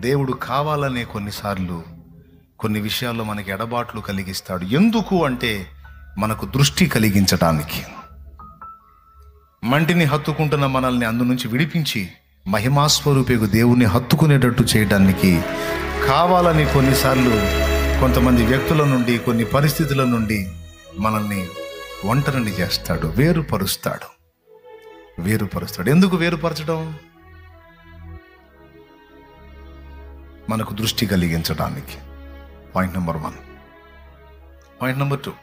దేవుడు కావాలనే కొన్నిసార్లు కొన్ని విషయాల్లో మనకి ఎడబాట్లు కలిగిస్తాడు. ఎందుకు అంటే మనకు దృష్టి కలిగించటానికి. మంటిని హత్తుకుంటున్న మనల్ని అందు నుంచి విడిపించి మహిమాస్వరూపేగు దేవుణ్ణి హత్తుకునేటట్టు చేయడానికి కావాలని కొన్నిసార్లు కొంతమంది వ్యక్తుల నుండి, కొన్ని పరిస్థితుల నుండి మనల్ని ఒంటరిని చేస్తాడు, వేరుపరుస్తాడు. ఎందుకు వేరుపరచడం? మనకు దృష్టి కలిగించడానికి. Point number 1. పాయింట్ నెంబర్ 2,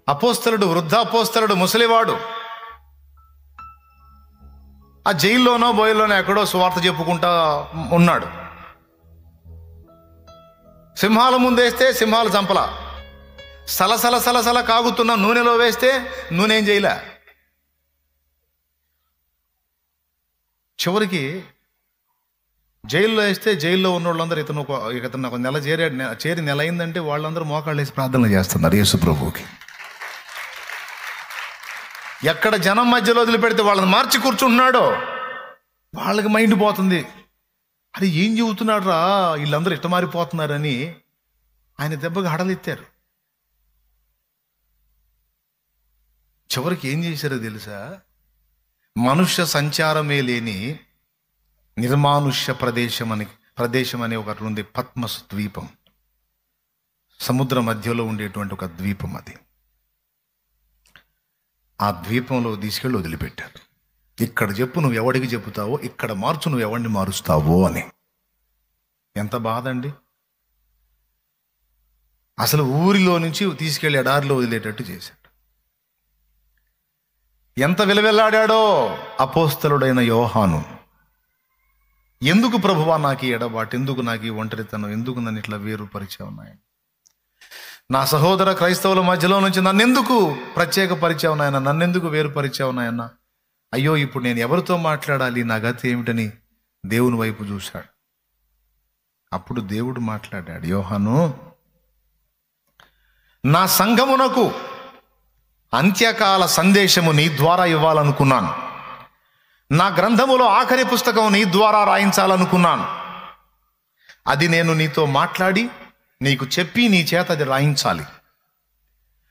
అపోస్తలుడు, వృద్ధ అపోస్తలుడు, ముసలివాడు ఆ జైల్లోనో బోయల్లోనో ఎక్కడో సువార్త చెప్పుకుంటా ఉన్నాడు. సింహాల ముందేస్తే సింహాలు చంపలా, సలసల సలసల కాగుతున్న నూనెలో వేస్తే నూనె ఏం చేయలే. చివరికి జైల్లో వేస్తే జైల్లో ఉన్న వాళ్ళందరూ ఇతను ఒక నెల చేరి నెల అయిందంటే వాళ్ళందరూ మోకాళ్ళు వేసి ప్రార్థనలు చేస్తున్నారు యేసు ప్రభువుకి. ఎక్కడ జనం మధ్యలో వదిలిపెడితే వాళ్ళని మార్చి కూర్చుంటున్నాడో వాళ్ళకి మైండ్ పోతుంది. అది ఏం చెబుతున్నాడు రా, వీళ్ళందరూ ఇష్ట మారిపోతున్నారని ఆయన దెబ్బకి హడలెత్తారు. చివరికి ఏం చేశారో తెలుసా? మనుష్య సంచారమే లేని నిర్మానుష్య ప్రదేశం అనే ఒకటి ఉంది, పద్మస్ ద్వీపం. సముద్ర మధ్యలో ఉండేటువంటి ఒక ద్వీపం అది. ఆ ద్వీపంలో తీసుకెళ్ళి వదిలిపెట్టారు. ఇక్కడ చెప్పు నువ్వు ఎవడికి చెబుతావో, ఇక్కడ మార్చు నువ్వు ఎవడిని మారుస్తావో అని. ఎంత బాధ అండి! అసలు ఊరిలో నుంచి తీసుకెళ్ళి ఎడారిలో వదిలేటట్టు చేశాడు. ఎంత విలవెల్లాడాడో అపోస్తలుడైన యోహాను. ఎందుకు ప్రభువా నాకు ఈ ఎడబాటు, ఎందుకు నాకు ఈ ఒంటరితనం, ఎందుకు నన్ను ఇట్లా వేరుపరిచావు నాయన, నా సహోదర క్రైస్తవుల మధ్యలో నుంచి నన్నెందుకు ప్రత్యేకపరిచావు నాయన, నన్నెందుకు వేరుపరిచావు నాయన, అయ్యో ఇప్పుడు నేను ఎవరితో మాట్లాడాలి, నా గతి ఏమిటని దేవుని వైపు చూశాడు. అప్పుడు దేవుడు మాట్లాడాడు, యోహాను, నా సంఘమునకు అంత్యకాల సందేశము నీ ద్వారా ఇవ్వాలనుకున్నాను. నా గ్రంథములో ఆఖరి పుస్తకం నీ ద్వారా రాయించాలనుకున్నాను. అది నేను నీతో మాట్లాడి నీకు చెప్పి నీ చేత అది రాయించాలి.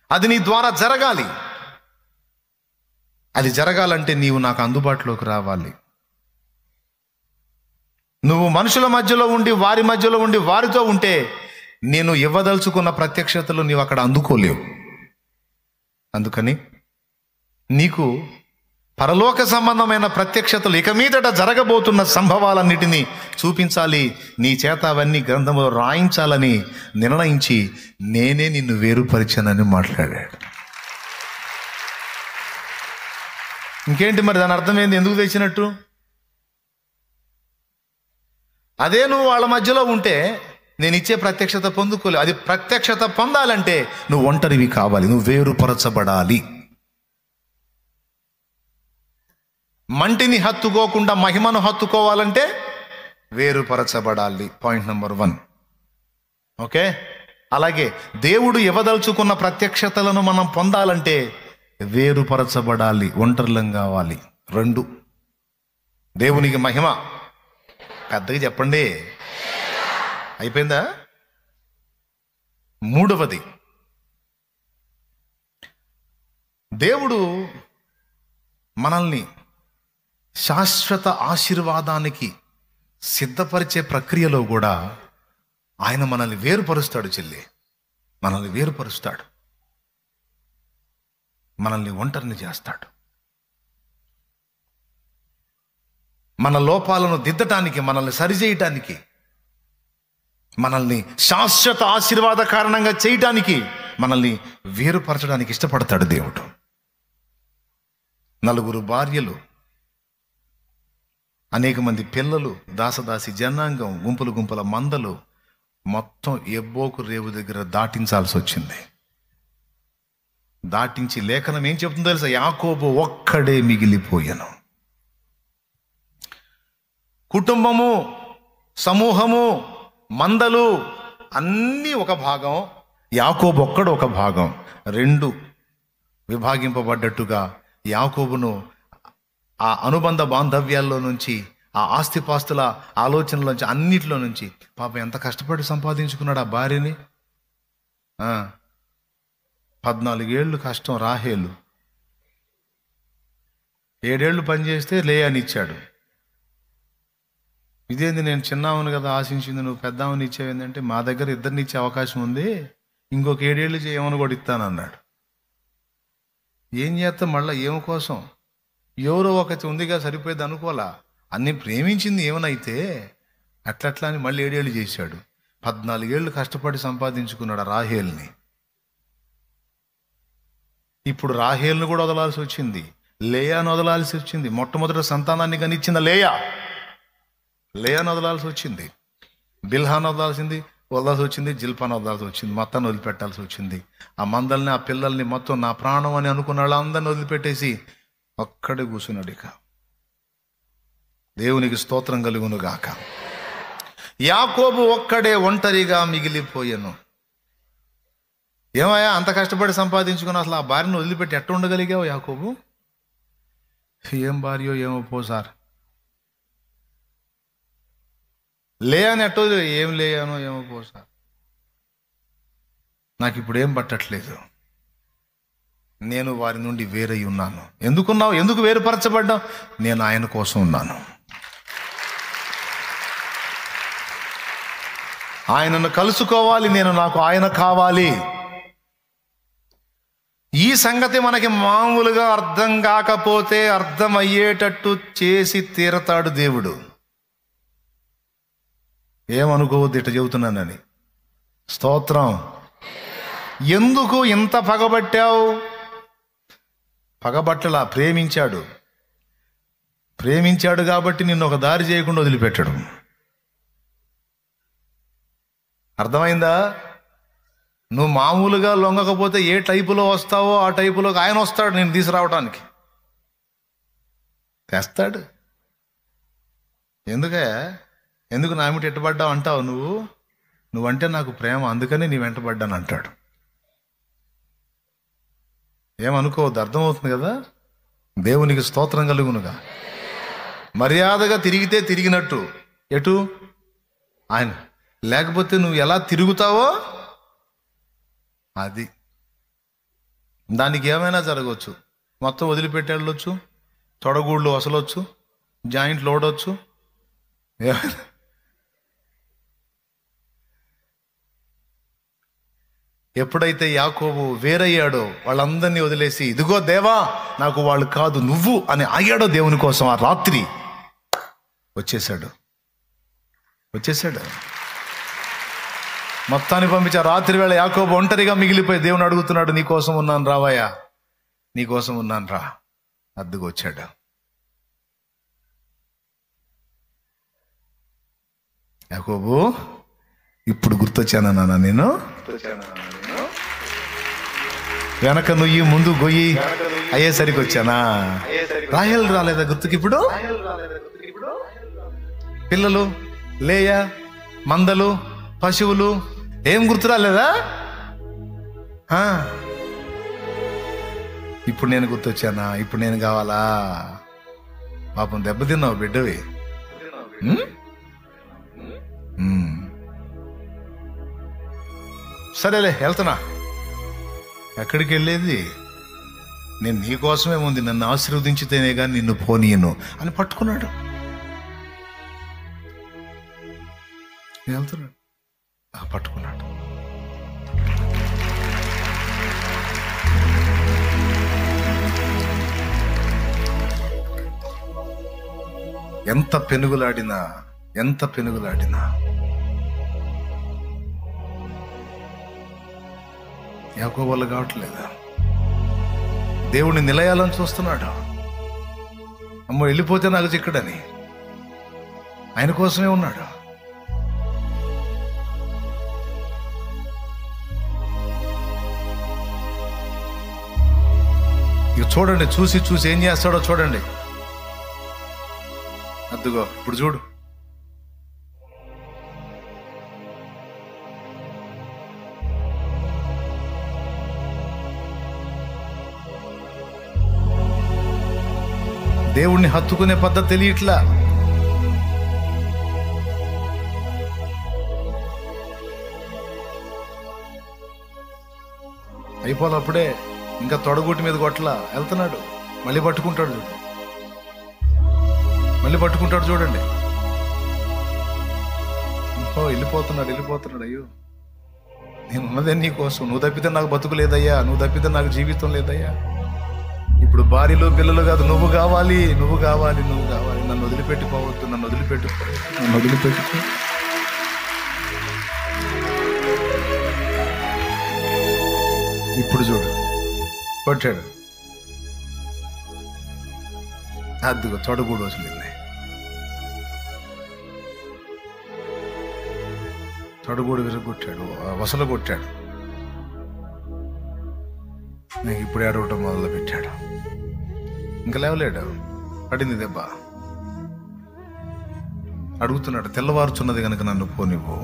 అది నీ ద్వారా జరగాలి. అది జరగాలంటే నీవు నాకు అందుబాటులోకి రావాలి. నువ్వు మనుషుల మధ్యలో ఉండి, వారి మధ్యలో ఉండి, వారితో ఉంటే నేను ఇవ్వదలుచుకున్న ప్రత్యక్షతలు నీవు అక్కడ అందుకోలేవు. అందుకని నీకు పరలోక సంబంధమైన ప్రత్యక్షతలు, ఇక మీదట జరగబోతున్న సంభవాలన్నిటినీ చూపించాలి, నీ చేత అవన్నీ గ్రంథంలో రాయించాలని నిర్ణయించి నేనే నిన్ను వేరుపరిచానని మాట్లాడాడు. ఇంకేంటి మరి దాని అర్థం ఏంది? ఎందుకు తెచ్చినట్టు? అదే నువ్వు వాళ్ళ మధ్యలో ఉంటే నేను ఇచ్చే ప్రత్యక్షత పొందుకోలేదు. అది ప్రత్యక్షత పొందాలంటే నువ్వు ఒంటరివి కావాలి, నువ్వు వేరుపరచబడాలి. మంటిని హత్తుకోకుండా మహిమను హత్తుకోవాలంటే వేరుపరచబడాలి. Point number 1. ఓకే. అలాగే దేవుడు ఇవ్వదలుచుకున్న ప్రత్యక్షతలను మనం పొందాలంటే వేరుపరచబడాలి, ఒంటరిలం కావాలి. 2. దేవునికి మహిమ. పెద్దగా చెప్పండి. అయిపోయిందా? 3వది, దేవుడు మనల్ని శాశ్వత ఆశీర్వాదానికి సిద్ధపరిచే ప్రక్రియలో కూడా ఆయన మనల్ని వేరుపరుస్తాడు. చెల్లి, మనల్ని వేరుపరుస్తాడు, మనల్ని ఒంటరిని చేస్తాడు. మన లోపాలను దిద్దటానికి, మనల్ని సరిచేయటానికి, మనల్ని శాశ్వత ఆశీర్వాద కారణంగా చేయటానికి, మనల్ని వేరుపరచడానికి ఇష్టపడతాడు దేవుడు. 4 భార్యలు, అనేక మంది పిల్లలు, దాసదాసి జనాంగం, గుంపులు గుంపుల మందలు, మొత్తం ఎబ్బోకు రేవు దగ్గర దాటించాల్సి వచ్చింది. దాటించి లేఖనం ఏం చెప్తుందో తెలుసా? యాకోబు ఒక్కడే మిగిలిపోయాను. కుటుంబము, సమూహము, మందలు అన్నీ ఒక భాగం, యాకోబు ఒక్కడు ఒక భాగం. 2 విభాగింపబడ్డట్టుగా యాకోబును ఆ అనుబంధ బాంధవ్యాల్లో నుంచి ఆ ఆస్తిపాస్తుల ఆలోచనలోంచి, అన్నిటిలో నుంచి పాపం ఎంత కష్టపడి సంపాదించుకున్నాడు ఆ భార్యని. 14 ఏళ్ళు కష్టం రాహేలు. 7 ఏళ్ళు పనిచేస్తే లేయానిచ్చాడు. ఇదేంది, నేను చిన్నావును కదా ఆశించింది, నువ్వు పెద్దామని ఇచ్చావు ఏంటంటే, మా దగ్గర ఇద్దరిని ఇచ్చే అవకాశం ఉంది, ఇంకొక 7 ఏళ్ళు చేయమని కూడా ఇస్తానన్నాడు. ఏం చేస్తాం మళ్ళీ, ఏమి కోసం, ఎవరో ఒకటి ఉందిగా సరిపోయేది అనుకోలా. అన్ని ప్రేమించింది ఏమనైతే అట్లట్లా అని మళ్ళీ 7 ఏళ్ళు చేశాడు. 14 ఏళ్ళు కష్టపడి సంపాదించుకున్నాడు ఆ రాహేల్ని. ఇప్పుడు రాహేల్ని కూడా వదలాల్సి వచ్చింది, లేయాను వదలాల్సి వచ్చింది. మొట్టమొదటి సంతానాన్ని కనిచ్చింది లేయాను వదలాల్సి వచ్చింది, బిల్హాను వదలాల్సి వచ్చింది, జిల్పాను వదలాల్సి వచ్చింది, మొత్తాన్ని వదిలిపెట్టాల్సి వచ్చింది. ఆ మందల్ని, ఆ పిల్లల్ని, మొత్తం నా ప్రాణం అని అనుకున్న వాళ్ళందరినీ వదిలిపెట్టేసి ఒక్కడే కూర్చున్నాడు. ఇక దేవునికి స్తోత్రం కలుగును గాక. యాకోబు ఒక్కడే ఒంటరిగా మిగిలిపోయాను. ఏమయ్యా, అంత కష్టపడి సంపాదించుకుని అసలు ఆ భార్యను వదిలిపెట్టి ఎట్ట ఉండగలిగావు యాకోబు? ఏం భార్యో ఏమో పో సార్. లేయని ఎట్టో, ఏం లేయానో ఏమో పో సార్, నాకు ఇప్పుడు ఏం పట్టట్లేదు, నేను వారి నుండి వేరై ఉన్నాను. ఎందుకున్నావు? ఎందుకు వేరుపరచబడ్డావు? నేను ఆయన కోసం ఉన్నాను. ఆయనను కలుసుకోవాలి, నాకు ఆయన కావాలి. ఈ సంగతి మనకి మామూలుగా అర్థం కాకపోతే అర్థమయ్యేటట్టు చేసి తీరతాడు దేవుడు. ఏమనుకోవద్దు ఇట్ట చెబుతున్నానని. స్తోత్రం. ఎందుకు ఇంత పగబట్టావు? పగబట్టలా, ప్రేమించాడు కాబట్టి నిన్ను ఒక దారి చేయకుండా వదిలిపెట్టాడు. అర్థమైందా? నువ్వు మామూలుగా లొంగకపోతే ఏ టైపులో వస్తావో ఆ టైపులోకి ఆయన వస్తాడు నేను తీసుకురావటానికి. తెస్తాడు. ఎందుకు నా ఏమిటి ఎట్టబడ్డావు అంటావు? నువ్వంటే నాకు ప్రేమ, అందుకని నీ వెంటబడ్డాను అంటాడు. ఏమనుకోవద్దు, అర్థమవుతుంది కదా. దేవునికి స్తోత్రం కలుగునుగా. మర్యాదగా తిరిగితే తిరిగినట్టు ఎటు ఆయన, లేకపోతే నువ్వు ఎలా తిరుగుతావో అది. దానికి ఏమైనా జరగవచ్చు. మొత్తం వదిలిపెట్టి వెళ్ళొచ్చు, తొడగూళ్ళు వసలొచ్చు, జాయింట్లు ఓడొచ్చు. ఎప్పుడైతే యాకోబు వేరయ్యాడో, వాళ్ళందరినీ వదిలేసి ఇదిగో దేవా నాకు వాళ్ళు కాదు నువ్వు అని ఆగాడో దేవుని కోసం, ఆ రాత్రి వచ్చేసాడు. మొత్తాన్ని పంపించి ఆ రాత్రి వేళ యాకోబు ఒంటరిగా మిగిలిపోయి దేవుని అడుగుతున్నాడు, నీ కోసం ఉన్నాను రావయ్యా, నీ కోసం ఉన్నాను రా. అద్దుకు వచ్చాడు. యాకోబు, ఇప్పుడు గుర్తొచ్చానన్నా నేను, వెనక నుయ్యి ముందు గొయ్యి అయ్యేసరికి వచ్చానా? రాహేలు రాలేదా గుర్తుకి? ఇప్పుడు పిల్లలు, లేయా, మందలు, పశువులు ఏం గుర్తు రాలేదా? ఇప్పుడు నేను గుర్తొచ్చానా? ఇప్పుడు నేను కావాలా? పాపం దెబ్బతిన్నావు బిడ్డవి. సరేలే వెళ్తున్నా. ఎక్కడికి వెళ్ళేది? నేను నీ కోసమే ఉంది, నన్ను ఆశీర్వదించితేనే కానీ నిన్ను పోనీయను అని పట్టుకున్నాడు. వెళ్తున్నాడు, పట్టుకున్నాడు. ఎంత పెనుగులాడినా యాకోబు వల్ల కావట్లేదు. దేవుడిని నిలయాలని చూస్తున్నాడు. అమ్మో వెళ్ళిపోతే నాకు చిక్కడని ఆయన కోసమే ఉన్నాడు. ఇక చూడండి, చూసి ఏం చేస్తాడో చూడండి. అద్దుగో ఇప్పుడు చూడు. దేవుణ్ణి హత్తుకునే పద్ధతి తెలియట్లా. అయిపోవాలి అప్పుడే, ఇంకా తొడగొట్టి మీద కొట్టలా, వెళ్తున్నాడు. మళ్ళీ పట్టుకుంటాడు చూడండి, చూడండి. వెళ్ళిపోతున్నాడు. అయ్యో, నేను ఉన్నదే నీ కోసం, నువ్వు తప్పితే నాకు బతుకు లేదయ్యా, నువ్వు తప్పితే నాకు జీవితం లేదయ్యా. ఇప్పుడు భార్యలు పిల్లలు కాదు, నువ్వు కావాలి. నన్ను వదిలిపెట్టిపోవద్దు, నన్ను వదిలిపెట్టుకో. ఇప్పుడు చూడు, కొట్టాడు, అద్దుగో తొడగూడు వసలింది, తొడగూడు విరగొట్టాడు, వసలు కొట్టాడు. నాకు ఇప్పుడు ఏడవటం మొదలు పెట్టాడు. ఇంకా లేవలేడు, పడింది దెబ్బ. అడుగుతున్నాడు, తెల్లవారుచున్నది కనుక నన్ను పోనివ్వు,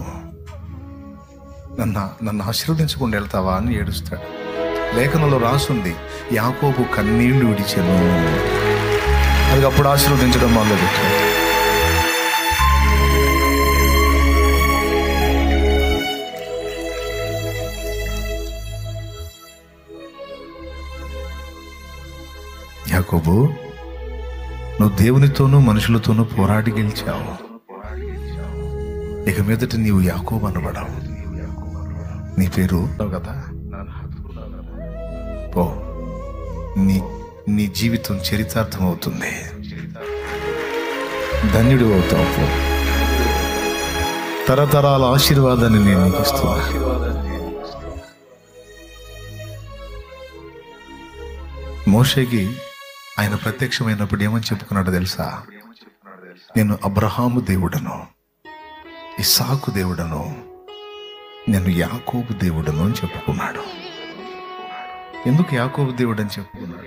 నన్ను ఆశీర్వదించకుండా వెళ్తావా అని ఏడుస్తాడు. లేఖనంలో రాసుంది, యాకోబు కన్నీళ్లు విడిచెను. అది అప్పుడు ఆశీర్వదించడం మొదలుపెట్టాడు. యాకోబు, నువ్వు దేవునితోనూ మనుషులతోనూ పోరాడి గెలిచావు. ఇక మీదట నీవు యాకోబు అనబడవు, నీ పేరు కదా. ఓ, నీ జీవితం చరితార్థం అవుతుంది, ధన్యుడు అవుతావు. పో, తరతరాల ఆశీర్వాదాన్ని నేను నీకు ఇస్తున్నా. మోషేకి ఆయన ప్రత్యక్షమైనప్పుడు ఏమని చెప్పుకున్నాడో తెలుసా? నేను అబ్రహాము దేవుడను, ఇస్సాకు దేవుడను, నేను యాకోబు దేవుడను అని చెప్పుకున్నాడు. ఎందుకు యాకోబు దేవుడు అని చెప్పుకున్నాడు?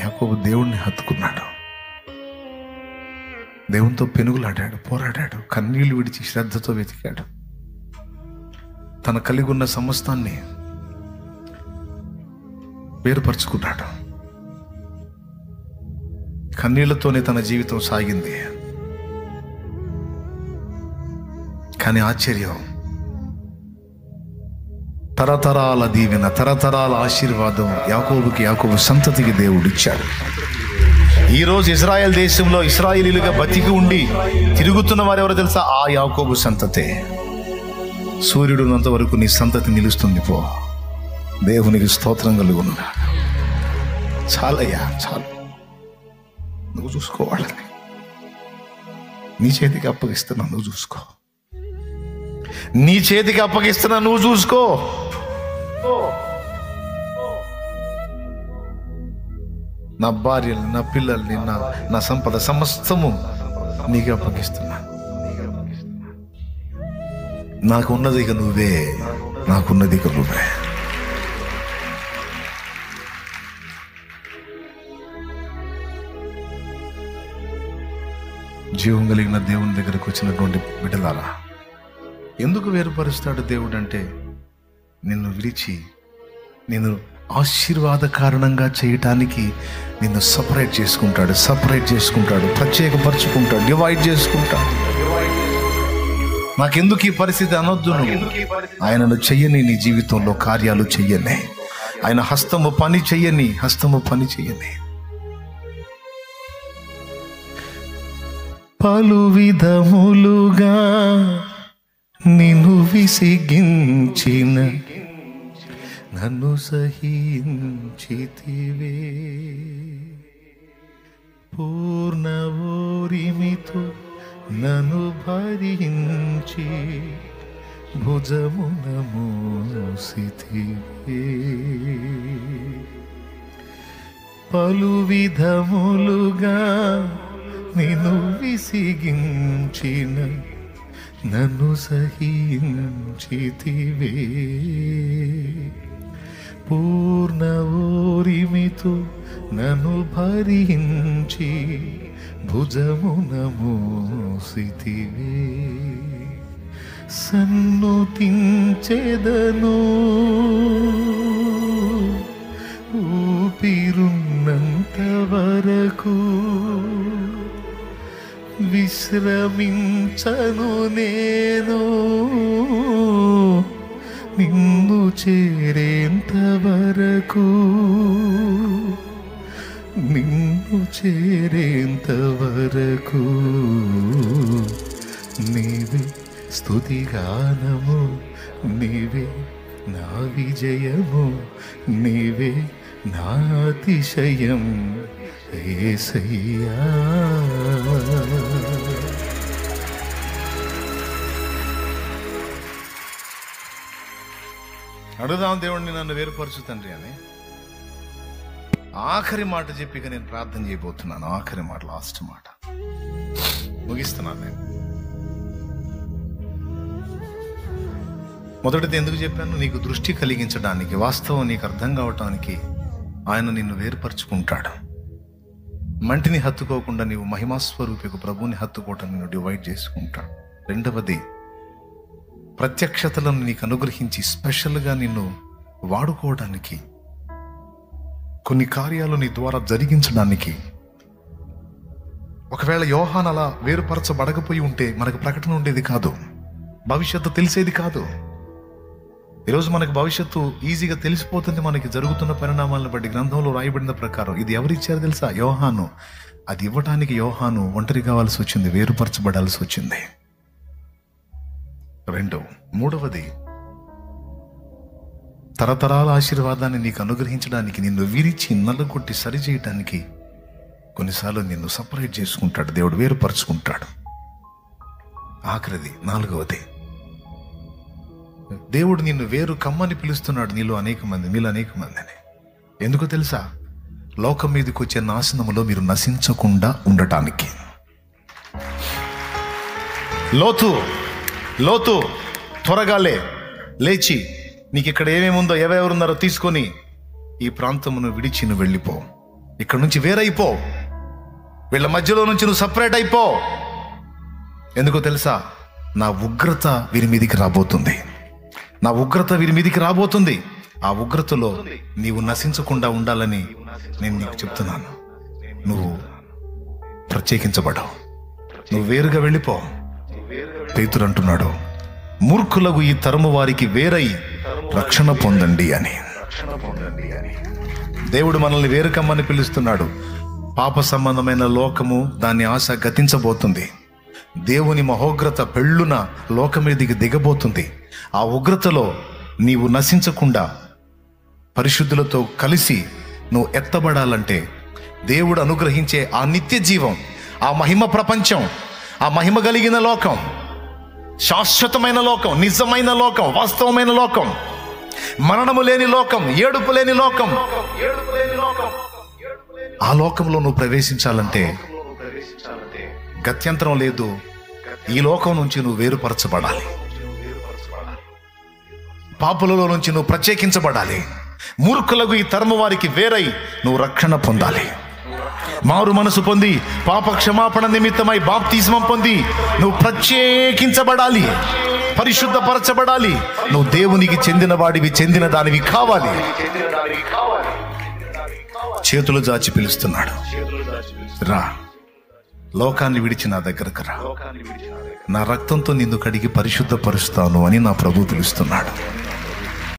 యాకోబు దేవుడిని హత్తుకున్నాడు, దేవునితో పెనుగులాడాడు, పోరాడాడు, కన్నీళ్లు విడిచి శ్రద్ధతో వెతికాడు. తన కలిగి ఉన్న సమస్తాన్ని వేరుపరుచుకున్నాడు. కన్నీళ్లతోనే తన జీవితం సాగింది. కానీ ఆశ్చర్యం, తరతరాల దీవెన, తరతరాల ఆశీర్వాదం యాకోబు సంతతికి దేవుడు ఇచ్చాడు. ఈరోజు ఇజ్రాయెల్ దేశంలో ఇశ్రాయేలీలుగా బతికి ఉండి తిరుగుతున్న వారు ఎవరో తెలుసా? ఆ యాకోబు సంతతే. సూర్యుడు ఉన్నంత వరకు నీ సంతతి నిలుస్తుంది. పో, దేవునికి స్తోత్రం కలుగును. చాలయ్యా, చాలు. నువ్వు చూసుకోవాలని నీ చేతికి అప్పగిస్తున్నా, నువ్వు చూసుకో. నీ చేతికి అప్పగిస్తున్నా, నువ్వు చూసుకో. నా భార్యని, నా పిల్లల్ని, నా సంపద సమస్తము నీకు అప్పగిస్తున్నా. నాకున్నది ఇక నువ్వే, నాకున్నది ఇక నువ్వే. జీవం కలిగిన దేవుని దగ్గరకు వచ్చినటువంటి బిడ్డలారా, ఎందుకు వేరుపరుస్తాడు దేవుడు అంటే, నిన్ను విడిచి నిన్ను ఆశీర్వాద కారణంగా చేయటానికి నిన్ను సపరేట్ చేసుకుంటాడు, ప్రత్యేకపరుచుకుంటాడు, డివైడ్ చేసుకుంటాడు. నాకెందుకు ఈ పరిస్థితి అనొద్దు. ఆయనను చెయ్యని నీ జీవితంలో కార్యాలు చెయ్యని, ఆయన హస్తము పని చెయ్యని. పలు విధములుగా నిన్ను విసిగించిన నన్ను సహించితివే, పూర్ణ ఓరిమితో నన్ను భరించి భుజమున మోసితివే. పలు విధములుగా నిన్ను విసిగించిన నన్ను సహించితివే, పూర్ణ ఓరిమితో నన్ను భరించి భుజమున మోసితివే. సన్నుతించెదను ఊపిరున్నంత వరకు, విశ్రమించను నేను నిన్ను చేరేంత వరకు, నిన్ను చేరేంత వరకు నీవే స్తుతిగానము, నీవే నా విజయము, నీవే నా అతిశయం యేసయ్యా. అడుగుదాం దేవుడిని, నన్ను వేరుపరచు తండ్రి అని. ఆఖరి మాట చెప్పి నేను ప్రార్థన చేయబోతున్నాను. ఆఖరి మాట, లాస్ట్ మాట ముగిస్తున్నాను నేను. మొదటిది ఎందుకు చెప్పాను? నీకు దృష్టి కలిగించడానికి, వాస్తవం నీకు అర్థం కావటానికి ఆయన నిన్ను వేరుపరుచుకుంటాడు. మంటిని హత్తుకోకుండా నీవు మహిమాస్వరూపికు ప్రభువుని హత్తుకోవటం నిన్ను డివైడ్ చేసుకుంటాడు. రెండవది, ప్రత్యక్షతలను నీకు అనుగ్రహించి స్పెషల్గా నిన్ను వాడుకోవడానికి, కొన్ని కార్యాలు నీ ద్వారా జరిగించడానికి. ఒకవేళ యోహాను అలా వేరుపరచబడకపోయి ఉంటే మనకు ప్రకటన ఉండేది కాదు, భవిష్యత్తు తెలిసేది కాదు. ఈరోజు మనకు భవిష్యత్తు ఈజీగా తెలిసిపోతుంది మనకి జరుగుతున్న పరిణామాలను బట్టి. గ్రంథంలో రాయబడిన ప్రకారం ఇది ఎవరిచ్చారు తెలుసా? యోహాను. అది ఇవ్వటానికి యోహాను ఒంటరి కావాల్సి వచ్చింది, వేరుపరచబడాల్సి వచ్చింది. మూడవది, తరతరాల ఆశీర్వాదాన్ని నీకు అనుగ్రహించడానికి, నిన్ను విరిచి నల్లగొట్టి సరిచేయటానికి కొన్నిసార్లు నిన్ను సపరేట్ చేసుకుంటాడు దేవుడు, వేరుపరుచుకుంటాడు. ఆఖరిది, నాలుగవది, దేవుడు నిన్ను వేరు కమ్మని పిలుస్తున్నాడు. మీలో అనేక మందిని. ఎందుకు తెలుసా? లోకం మీదకి వచ్చే నాశనములో మీరు నశించకుండా ఉండటానికి. లోతు త్వరగా లేచి నీకు ఇక్కడ ఏమేముందో, ఎవరెవరున్నారో తీసుకొని ఈ ప్రాంతమును విడిచి నువ్వు వెళ్ళిపో. ఇక్కడ నుంచి వేరైపో, వీళ్ళ మధ్యలో నుంచి నువ్వు సపరేట్ అయిపో. ఎందుకో తెలుసా? నా ఉగ్రత వీరి మీదికి రాబోతుంది. నా ఉగ్రత వీరి మీదికి రాబోతుంది. ఆ ఉగ్రతలో నీవు నశించకుండా ఉండాలని నేను నీకు చెప్తున్నాను. నువ్వు ప్రత్యేకించబడవు, నువ్వు వేరుగా వెళ్ళిపో. పేతురు అంటున్నాడు, మూర్ఖులకు ఈ తరము వారికి వేరై రక్షణ పొందండి అని. దేవుడు మనల్ని వేరుకమ్మని పిలుస్తున్నాడు. పాప సంబంధమైన లోకము, దాని ఆశ గతించబోతుంది. దేవుని మహోగ్రత పెళ్ళున లోకం మీదికి దిగబోతుంది. ఆ ఉగ్రతలో నీవు నశించకుండా పరిశుద్ధులతో కలిసి నువ్వు ఎత్తబడాలంటే, దేవుడు అనుగ్రహించే ఆ నిత్య జీవం, ఆ మహిమ ప్రపంచం, ఆ మహిమ కలిగిన లోకం, శాశ్వతమైన లోకం, నిజమైన లోకం, వాస్తవమైన లోకం, మరణము లేని లోకం, ఏడుపు లేని లోకం, ఆ లోకంలో నువ్వు ప్రవేశించాలంటే గత్యంతరం లేదు. ఈ లోకం నుంచి నువ్వు వేరుపరచబడాలి. పాపులలో నుంచి నువ్వు ప్రత్యేకించబడాలి. మూర్ఖులకు ఈ తరము వారికి వేరై నువ్వు రక్షణ పొందాలి. మారు మనసు పొంది పాప క్షమాపణ నిమిత్తమై బాప్తిస్మం పొంది నువ్వు ప్రత్యేకించబడాలి, పరిశుద్ధపరచబడాలి. నువ్వు దేవునికి చెందిన వాడివి, చెందిన దానివి కావాలి. చేతులు జాచి పిలుస్తున్నాడు, రా, లోకాన్ని విడిచి నా దగ్గరకు రా, నా రక్తంతో నిన్ను కడిగి పరిశుద్ధపరుస్తాను అని నా ప్రభు పిలుస్తున్నాడు.